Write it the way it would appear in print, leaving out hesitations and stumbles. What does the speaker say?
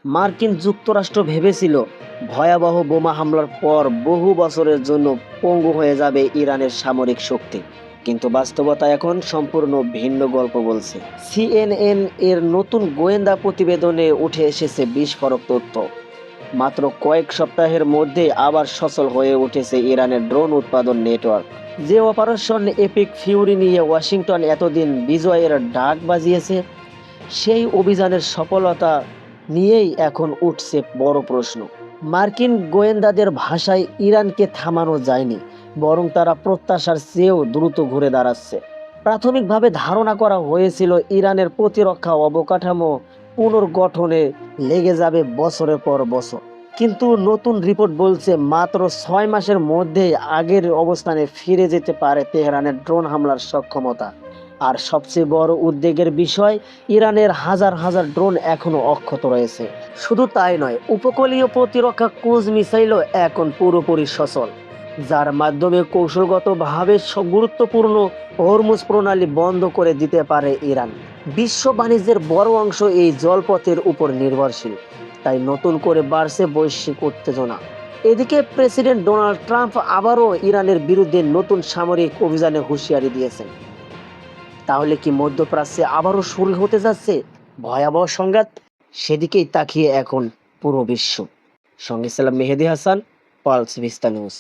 মার্কিন যুক্তরাষ্ট্র ভেবেছিল ভয়াবহ বোমা হামলার পর বহু বছরের জন্য পঙ্গু হয়ে যাবে ইরানের সামরিক শক্তি, কিন্তু বাস্তবতা এখন সম্পূর্ণ ভিন্ন গল্প বলছে। সিএনএন এর নতুন গোয়েন্দা প্রতিবেদনে উঠে এসেছে বিস্ফোরক তথ্য। মাত্র কয়েক সপ্তাহের মধ্যে আবার সচল হয়ে উঠেছে ইরানের ড্রোন উৎপাদন নেটওয়ার্ক। যে অপারেশন এপিক ফিউরি নিয়ে ওয়াশিংটন এতদিন বিজয়ের ডাক বাজিয়েছে, সেই অভিযানের সফলতা নিয়েই এখন উঠছে বড় প্রশ্ন। মার্কিন গোয়েন্দাদের ভাষায় ইরানকে থামানো যায়নি, বরং তারা প্রত্যাশার চেয়েও দ্রুত ঘুরে দাঁড়াচ্ছে। প্রাথমিকভাবে ধারণা করা হয়েছিল ইরানের প্রতিরক্ষা অবকাঠামো পুনর্গঠনে লেগে যাবে বছরের পর বছর, কিন্তু নতুন রিপোর্ট বলছে মাত্র 6 মাসের মধ্যে আগের অবস্থানে ফিরে যেতে পারে তেহরানের ড্রোন হামলার সক্ষমতা। আর সবচেয়ে বড় উদ্বেগের বিষয়, ইরানের হাজার হাজার ড্রোন এখনো অক্ষত রয়েছে। শুধু তাই নয়, উপকূলীয় প্রতিরক্ষা ক্রুজ মিসাইলও এখন পুরোপুরি সচল, যার মাধ্যমে কৌশলগতভাবে গুরুত্বপূর্ণ হরমুজ প্রণালী বন্ধ করে দিতে পারে ইরান। বিশ্ব বাণিজ্যের বড় অংশ এই জলপথের উপর নির্ভরশীল, তাই নতুন করে বাড়ছে বৈশ্বিক উত্তেজনা। এদিকে প্রেসিডেন্ট ডোনাল্ড ট্রাম্প আবারও ইরানের বিরুদ্ধে নতুন সামরিক অভিযানে হুঁশিয়ারি দিয়েছেন। তাহলে কি মধ্যপ্রাচ্যে আবারও শুরু হতে যাচ্ছে ভয়াবহ সংঘাত? সেদিকেই তাকিয়ে এখন পুরো বিশ্ব। সঙ্গে ছিলাম মেহেদী হাসান, পালস ভিস্তা নিউজ।